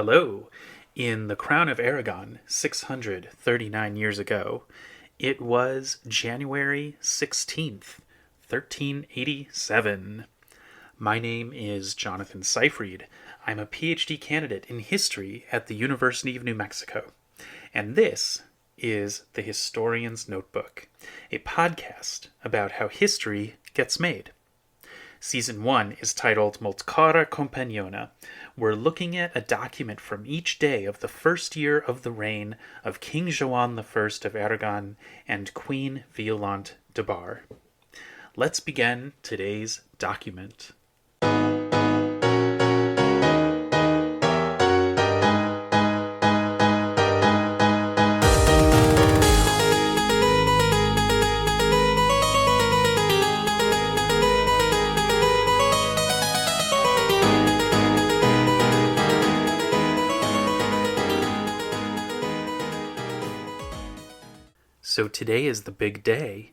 Hello. In the Crown of Aragon, 639 years ago, it was January 16th, 1387. My name is Jonathan Seyfried. I'm a PhD candidate in history at the University of New Mexico. And this is The Historian's Notebook, a podcast about how history gets made. Season 1 is titled Multcara Compagnona. We're looking at a document from each day of the first year of the reign of King Joan I of Aragon and Queen Violant de Bar. Let's begin today's document. So today is the big day,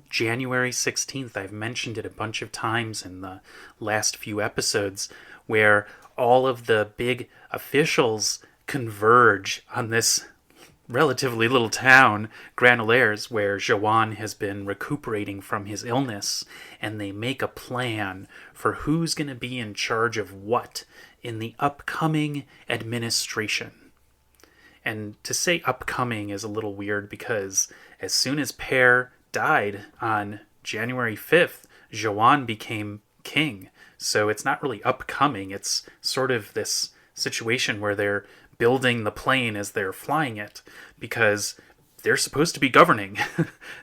January 16th. I've mentioned it a bunch of times in the last few episodes, where all of the big officials converge on this relatively little town, Granollers, where Joan has been recuperating from his illness, and they make a plan for who's going to be in charge of what in the upcoming administration. And to say upcoming is a little weird because as soon as Pere died on January 5th, Joan became king. So it's not really upcoming. It's sort of this situation where they're building the plane as they're flying it because they're supposed to be governing.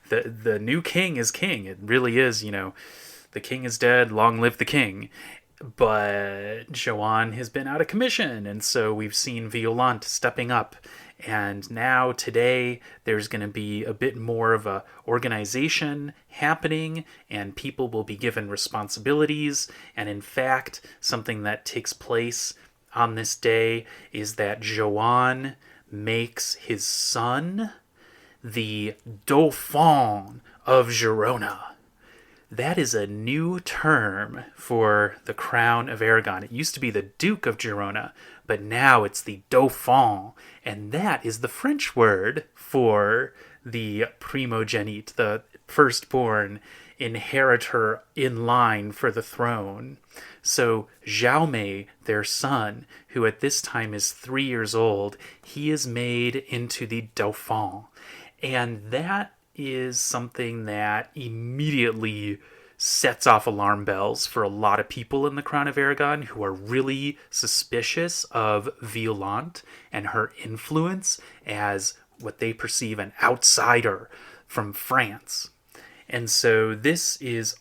The new king is king. It really is, the king is dead, long live the king. But Joan has been out of commission, and so we've seen Violant stepping up. And now today there's going to be a bit more of a organization happening, and people will be given responsibilities. And in fact, something that takes place on this day is that Joan makes his son the Dauphin of Girona. That is a new term for the Crown of Aragon. It used to be the Duke of Girona, but now it's the Dauphin. And that is the French word for the primogénite, the firstborn inheritor in line for the throne. So Jaume, their son, who at this time is 3 years old, he is made into the Dauphin. And that is something that immediately sets off alarm bells for a lot of people in the Crown of Aragon who are really suspicious of Violant and her influence as what they perceive an outsider from France. And so this is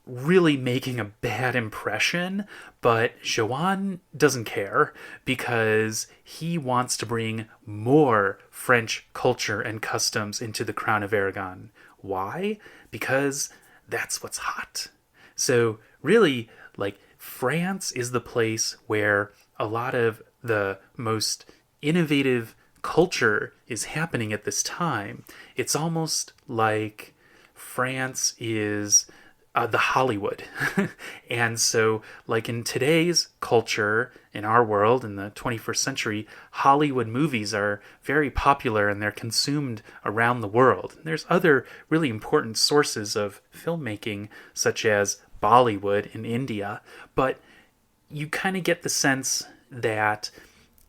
really making a bad impression, but Joan doesn't care because he wants to bring more French culture and customs into the Crown of Aragon. Why? Because that's what's hot. So really, France is the place where a lot of the most innovative culture is happening at this time. It's almost like France is the Hollywood. And so, in today's culture, in our world, in the 21st century, Hollywood movies are very popular and they're consumed around the world. There's other really important sources of filmmaking, such as Bollywood in India, but you kind of get the sense that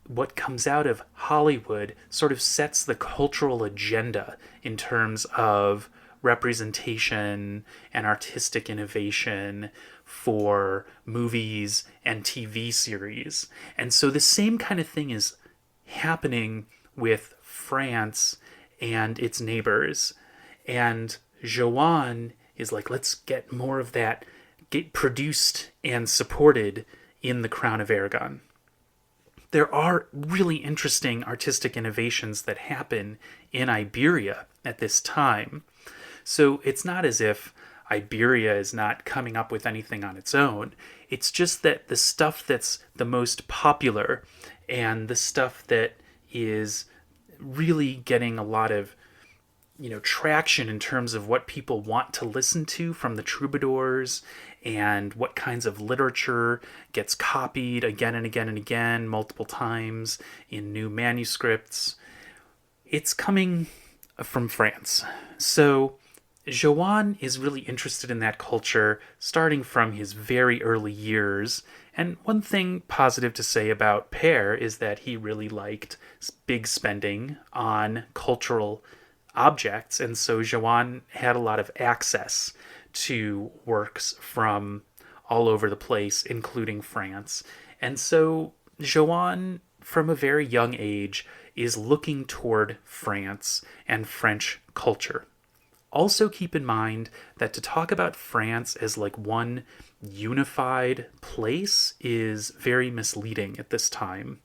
what comes out of Hollywood sort of sets the cultural agenda in terms of representation and artistic innovation for movies and TV series. And so the same kind of thing is happening with France and its neighbors. And Joan is like, let's get more of that, get produced and supported in the Crown of Aragon. There are really interesting artistic innovations that happen in Iberia at this time. So it's not as if Iberia is not coming up with anything on its own. It's just that the stuff that's the most popular and the stuff that is really getting a lot of traction in terms of what people want to listen to from the troubadours and what kinds of literature gets copied again and again and again, multiple times in new manuscripts. It's coming from France. So Joann is really interested in that culture starting from his very early years. And one thing positive to say about Pere is that he really liked big spending on cultural objects. And so Joann had a lot of access to works from all over the place, including France. And so Joann, from a very young age, is looking toward France and French culture. Also keep in mind that to talk about France as like one unified place is very misleading at this time,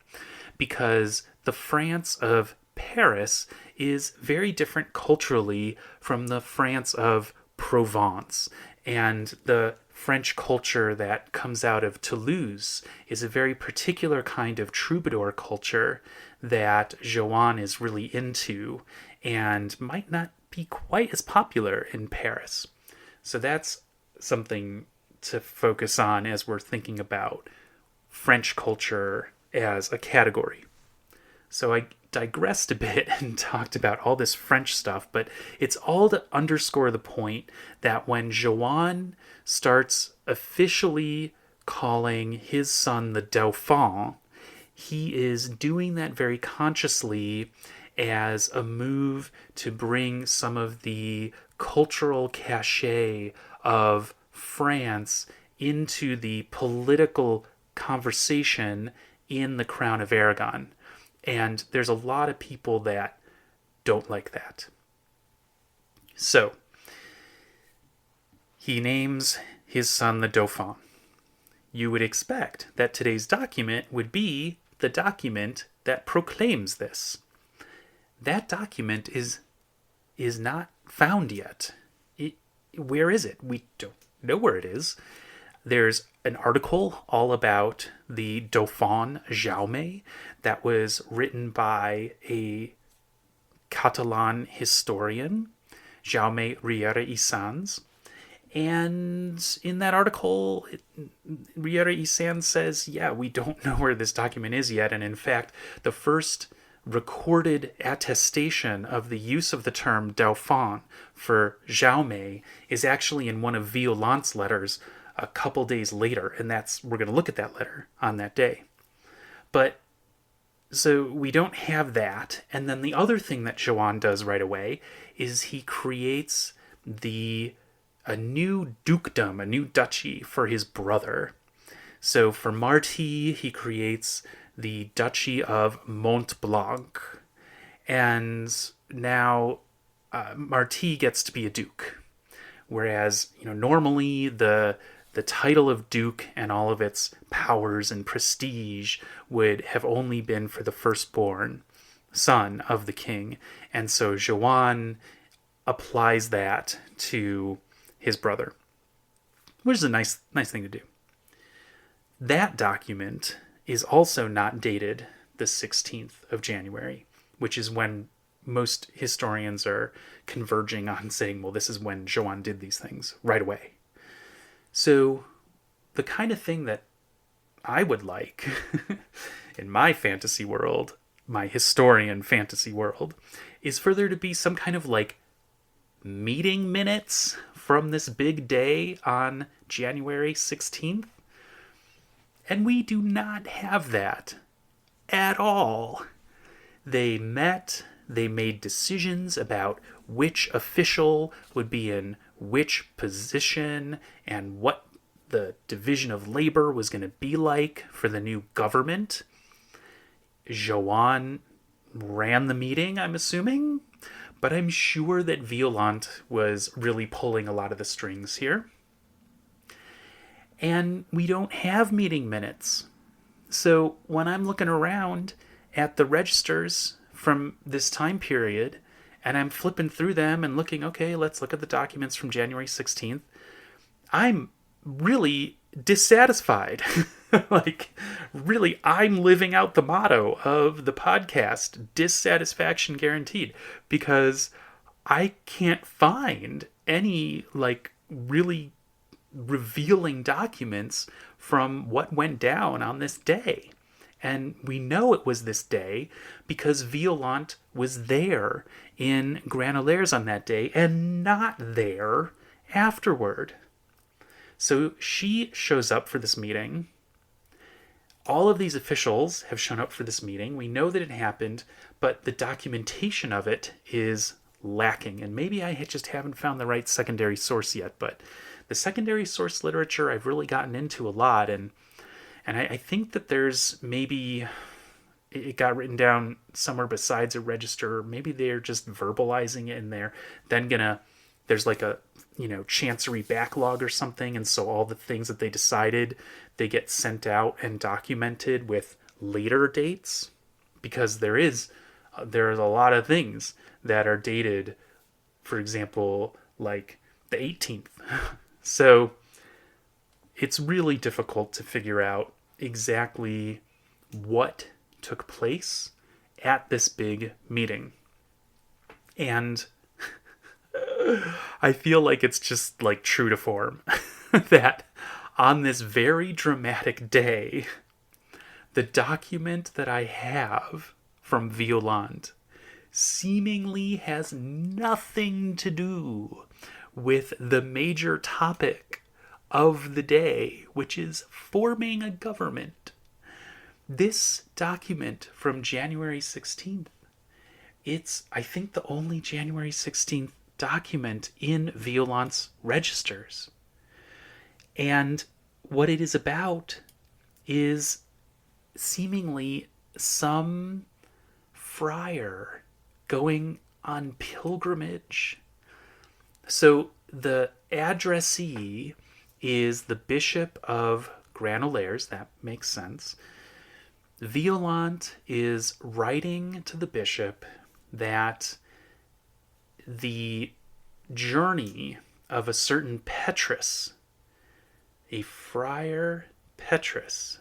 because the France of Paris is very different culturally from the France of Provence, and the French culture that comes out of Toulouse is a very particular kind of troubadour culture that Joann is really into and might not be quite as popular in Paris. So that's something to focus on as we're thinking about French culture as a category. So I digressed a bit and talked about all this French stuff, but it's all to underscore the point that when Joann starts officially calling his son the Dauphin, he is doing that very consciously as a move to bring some of the cultural cachet of France into the political conversation in the Crown of Aragon. And there's a lot of people that don't like that. So, he names his son the Dauphin. You would expect that today's document would be the document that proclaims this. That document is not found yet. Where is it? We don't know where it is. There's an article all about the Dauphin Jaume that was written by a Catalan historian, Jaume Riera i Sans. And in that article, Riera i Sans says, yeah, we don't know where this document is yet. And in fact, the first recorded attestation of the use of the term Dauphin for Jaume is actually in one of Violant's letters a couple days later, and we're going to look at that letter on that day. But so we don't have that. And then the other thing that Joann does right away is he creates a new dukedom, a new duchy for his brother. So for Marty, he creates the Duchy of Montblanc, and now Marty gets to be a duke, whereas normally the title of duke and all of its powers and prestige would have only been for the firstborn son of the king, and so Joann applies that to his brother, which is a nice thing to do. That document is also not dated the 16th of January, which is when most historians are converging on saying, well, this is when Joann did these things right away. So the kind of thing that I would like in my fantasy world, my historian fantasy world, is for there to be some kind of like meeting minutes from this big day on January 16th. And we do not have that at all. They met, they made decisions about which official would be in which position and what the division of labor was going to be like for the new government. Joann ran the meeting, I'm assuming, but I'm sure that Violant was really pulling a lot of the strings here. And we don't have meeting minutes. So when I'm looking around at the registers from this time period, and I'm flipping through them and looking, okay, let's look at the documents from January 16th, I'm really dissatisfied. Really, I'm living out the motto of the podcast, dissatisfaction guaranteed, because I can't find any, really revealing documents from what went down on this day. And we know it was this day because Violant was there in Granollers on that day and not there afterward. So she shows up for this meeting. All of these officials have shown up for this meeting. We know that it happened, but the documentation of it is lacking. And maybe I just haven't found the right secondary source yet, but the secondary source literature I've really gotten into a lot, and I think that there's maybe it got written down somewhere besides a register. Maybe they're just verbalizing it and they're then there's like a, chancery backlog or something. And so all the things that they decided, they get sent out and documented with later dates, because there's a lot of things that are dated, for example, like the 18th. So it's really difficult to figure out exactly what took place at this big meeting. And I feel like it's just like true to form that on this very dramatic day, the document that I have from Violant seemingly has nothing to do with the major topic of the day, which is forming a government. This document from January 16th, it's, I think, the only January 16th document in Violant's registers. And what it is about is seemingly some friar going on pilgrimage. So the addressee is the Bishop of Granollers. That makes sense. Violant is writing to the bishop that the journey of a certain Petrus, a Friar Petrus,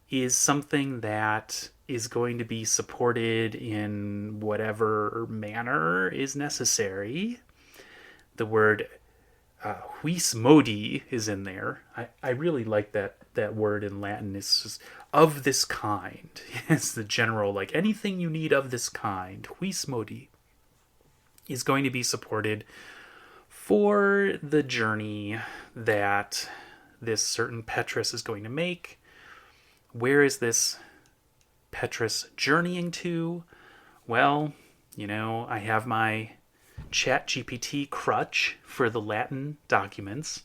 is something that is going to be supported in whatever manner is necessary. The word huis modi is in there. I really like that word in Latin. It's just of this kind. It's the general, like anything you need of this kind. Huis modi is going to be supported for the journey that this certain Petrus is going to make. Where is this Petrus journeying to? Well, I have my ChatGPT crutch for the Latin documents,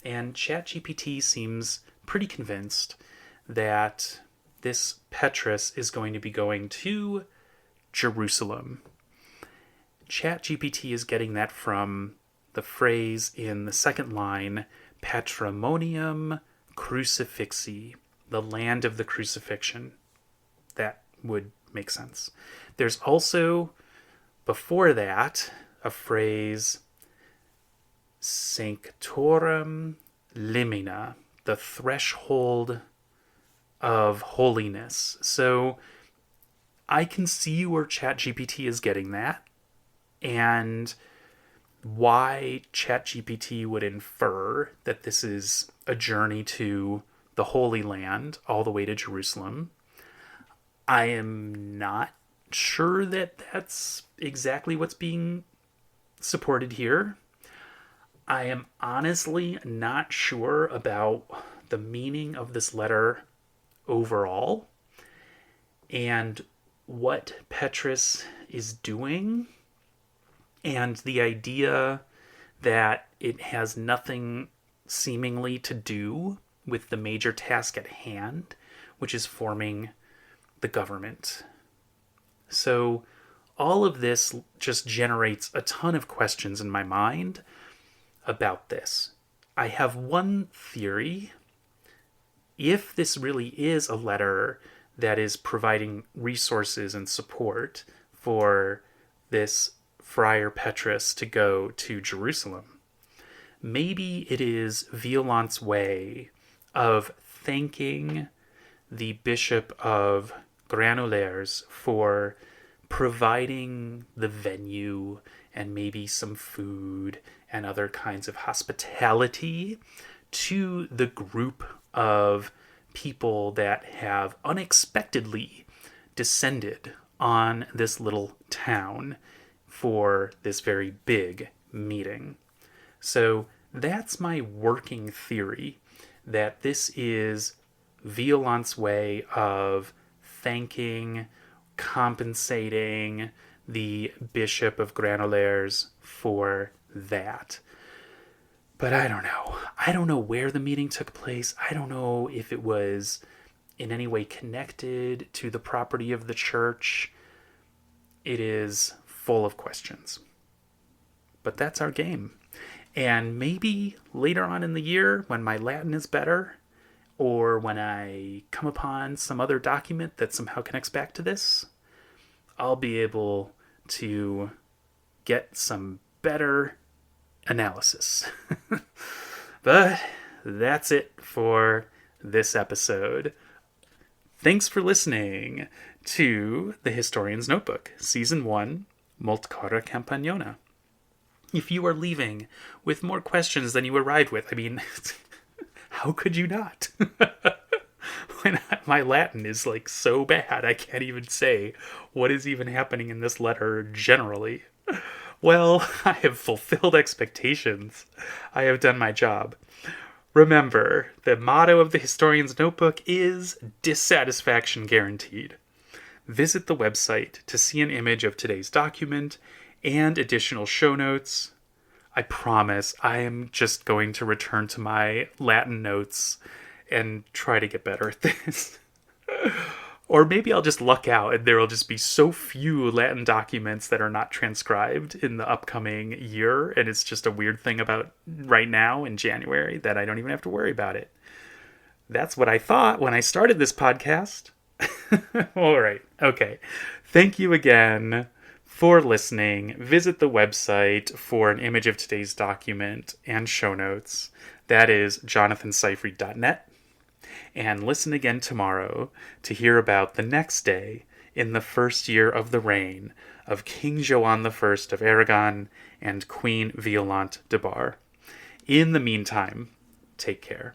and ChatGPT seems pretty convinced that this Petrus is going to be going to Jerusalem. ChatGPT is getting that from the phrase in the second line, Patrimonium Crucifixi, the land of the crucifixion. That would make sense. There's also, before that, a phrase, Sanctorum Limina, the threshold of holiness. So I can see where ChatGPT is getting that, and why ChatGPT would infer that this is a journey to the Holy Land all the way to Jerusalem. I am not sure that that's exactly what's being supported here. I am honestly not sure about the meaning of this letter overall and what Petrus is doing, and the idea that it has nothing seemingly to do with the major task at hand, which is forming the government. So all of this just generates a ton of questions in my mind about this. I have one theory. If this really is a letter that is providing resources and support for this Friar Petrus to go to Jerusalem, maybe it is Violant's way of thanking the Bishop of Granollers for providing the venue and maybe some food and other kinds of hospitality to the group of people that have unexpectedly descended on this little town for this very big meeting. So that's my working theory, that this is Violant's way of thanking, compensating the Bishop of Granollers for that. But I don't know. I don't know where the meeting took place. I don't know if it was in any way connected to the property of the church. It is full of questions. But that's our game. And maybe later on in the year, when my Latin is better, or when I come upon some other document that somehow connects back to this, I'll be able to get some better analysis. But that's it for this episode. Thanks for listening to The Historian's Notebook, Season 1, Multicara Campagnona. If you are leaving with more questions than you arrived with, I mean, how could you not? When my Latin is like so bad, I can't even say what is even happening in this letter generally. Well, I have fulfilled expectations. I have done my job. Remember, the motto of the Historian's Notebook is dissatisfaction guaranteed. Visit the website to see an image of today's document and additional show notes. I promise I am just going to return to my Latin notes and try to get better at this. Or maybe I'll just luck out and there will just be so few Latin documents that are not transcribed in the upcoming year, and it's just a weird thing about right now in January that I don't even have to worry about it. That's what I thought when I started this podcast. All right. Okay. Thank you again for listening. Visit the website for an image of today's document and show notes. That is jonathanseyfried.net. And listen again tomorrow to hear about the next day in the first year of the reign of King Joan I of Aragon and Queen Violant de Bar. In the meantime, take care.